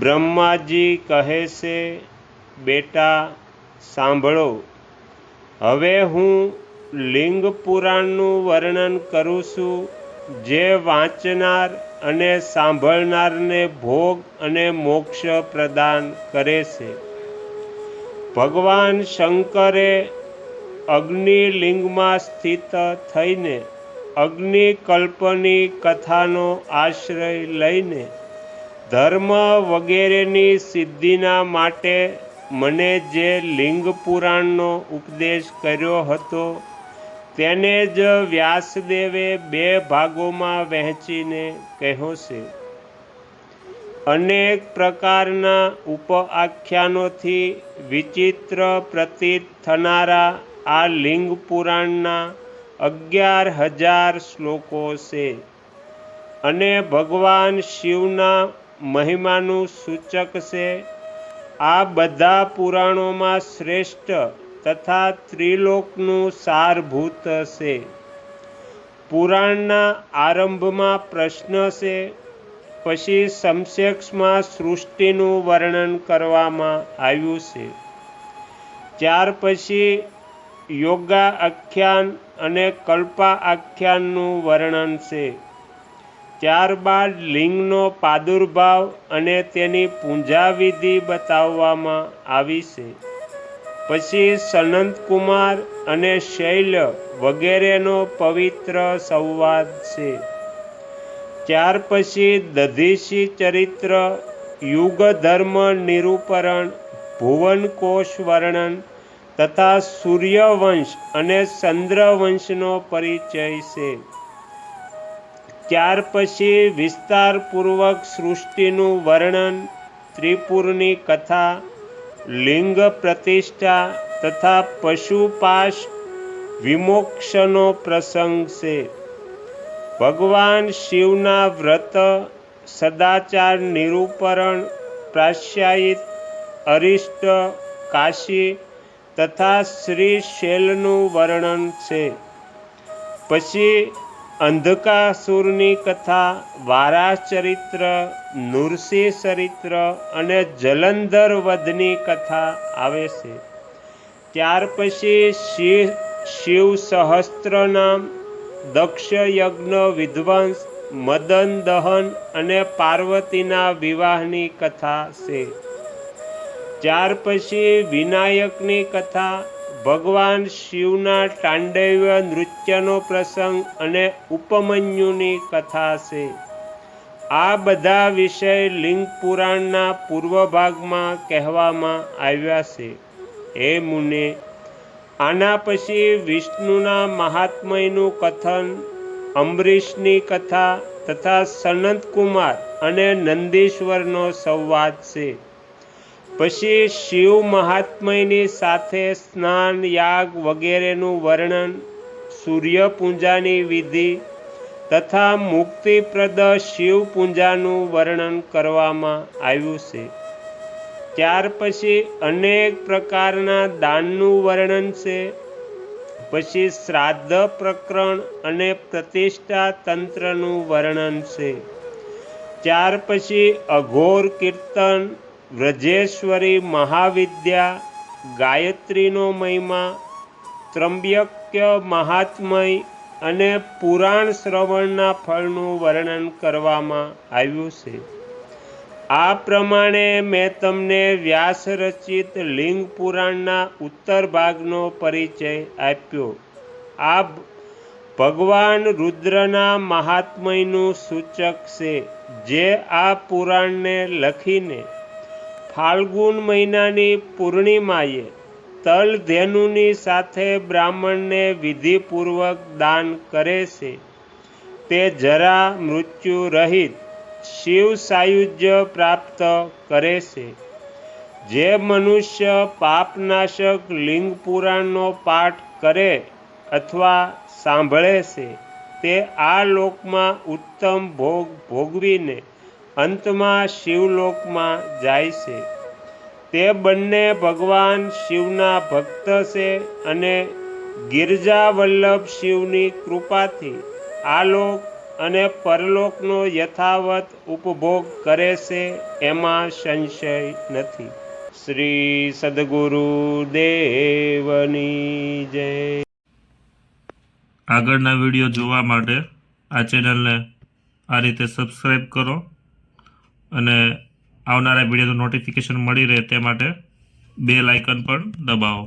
બ્રહ્માજી કહે છે, બેટા સાંભળો, હવે હું લિંગ પુરાણનું વર્ણન કરું છું, જે વાંચનાર અને સાંભળનારને ભોગ અને મોક્ષ પ્રદાન કરે છે. ભગવાન શંકરે અગ્નિલિંગમાં સ્થિત થઈને અગ્નિકલ્પની કથાનો આશ્રય લઈને ધર્મ વગેરેની સિદ્ધિના માટે મને જે લિંગ પુરાણનો ઉપદેશ કર્યો હતો તેને જ વ્યાસદેવે 2 ભાગોમાં વહેંચીને કહ્યો છે. અનેક પ્રકારના ઉપઆખ્યાનોથી વિચિત્ર પ્રતીત થનારા આ લિંગ પુરાણના 11,000 શ્લોકો છે અને ભગવાન શિવના મહિમાનું સૂચક છે. આ બધા પુરાણોમાં શ્રેષ્ઠ તથા ત્રિલોકનું સારભૂત છે. પુરાણના આરંભમાં પ્રશ્ન છે, પછી સંક્ષેપમાં સૃષ્ટિનું વર્ણન કરવામાં આવ્યું છે. ત્યાર પછી યોગાખ્યાન અને કલ્પાખ્યાનનું વર્ણન છે. ત્યારબાદ લિંગનો પ્રાદુર્ભાવ અને તેની પૂજાવિધિ બતાવવામાં આવી છે. પછી સનંતકુમાર અને શૈલ વગેરેનો પવિત્ર સંવાદ છે. ત્યાર પછી દધીચી ચરિત્ર, યુગધર્મ નિરૂપણ, ભુવનકોશ વર્ણન તથા સૂર્યવંશ અને ચંદ્રવંશનો પરિચય છે. ત્યાર પછી વિસ્તારપૂર્વક સૃષ્ટિનું વર્ણન, ત્રિપુરની કથા, લિંગ પ્રતિષ્ઠા તથા પશુપાશ વિમોક્ષનો પ્રસંગ છે. ભગવાન શિવના વ્રત, સદાચાર નિરૂપણ, પ્રાયશ્ચિત, અરિષ્ટ, કાશી તથા શ્રી શૈલનું વર્ણન છે. પછી અંધકાસુરની કથા, વારાહ ચરિત્ર, નૃસિંહ ચરિત્ર અને જલંધર વધની કથા આવે છે. ત્યાર પછી શિવ સહસ્ત્રનામ, દક્ષ યજ્ઞ વિધ્વંસ, મદન દહન અને પાર્વતીના વિવાહની કથા છે. ત્યાર પછી વિનાયકની કથા, ભગવાન શિવના તાંડવ્ય નૃત્યનો પ્રસંગ અને ઉપમન્યુની કથા છે. આ બધા વિષય લિંગ પુરાણના પૂર્વ ભાગમાં કહેવામાં આવ્યા છે. હે મુને, આના પછી વિષ્ણુના મહાત્મયનું કથન, અંબરીશની કથા તથા સનંતકુમાર અને નંદીશ્વરનો સંવાદ છે. પછી શિવ મહાત્મયની સાથે સ્નાન, યાગ વગેરેનું વર્ણન, સૂર્યપૂજાની વિધિ તથા મુક્તિપ્રદ શિવ પૂજાનું વર્ણન કરવામાં આવ્યું છે. ત્યાર પછી અનેક પ્રકારના દાનનું વર્ણન છે. પછી શ્રાદ્ધ પ્રકરણ અને પ્રતિષ્ઠા તંત્રનું વર્ણન છે. ત્યાર પછી અઘોર કીર્તન, વ્રજેશ્વરી મહાવિદ્યા, ગાયત્રીનો મહિમા, ત્રંબક્ય મહાત્મય અને પુરાણ શ્રવણના ફળનું વર્ણન કરવામાં આવ્યું છે. આ પ્રમાણે મેં તમને વ્યાસરચિત લિંગ પુરાણના ઉત્તર ભાગનો પરિચય આપ્યો. આ ભગવાન રુદ્રના મહાત્મયનું સૂચક છે, જે આ પુરાણને લખીને ફાલ્ગુન મહિનાની પૂર્ણિમાએ તલધેનુની સાથે બ્રાહ્મણને વિધિપૂર્વક દાન કરે છે. તે જરા મૃત્યુ રહિત શિવ સાયુજ્ય પ્રાપ્ત કરે છે. જે મનુષ્ય પાપનાશક લિંગ પુરાણનો પાઠ કરે અથવા સાંભળે છે, તે આ લોકમાં ઉત્તમ ભોગ ભોગવીને અંતમાં શિવલોકમાં જાય છે. તે બંને ભગવાન શિવના ભક્ત છે અને ગિરજા વલ્લભ શિવની કૃપાથી આ લોક અને પરલોકનો યથાવત ઉપભોગ કરે છે, એમાં સંશય નથી. શ્રી સદગુરુ દેવની જય. આગળના વિડીયો જોવા માટે આ ચેનલને આ રીતે સબસ્ક્રાઈબ કરો અને આવનારા વિડીયોનું નોટિફિકેશન મળી રહે તે માટે બેલ આઇકન પણ દબાવો.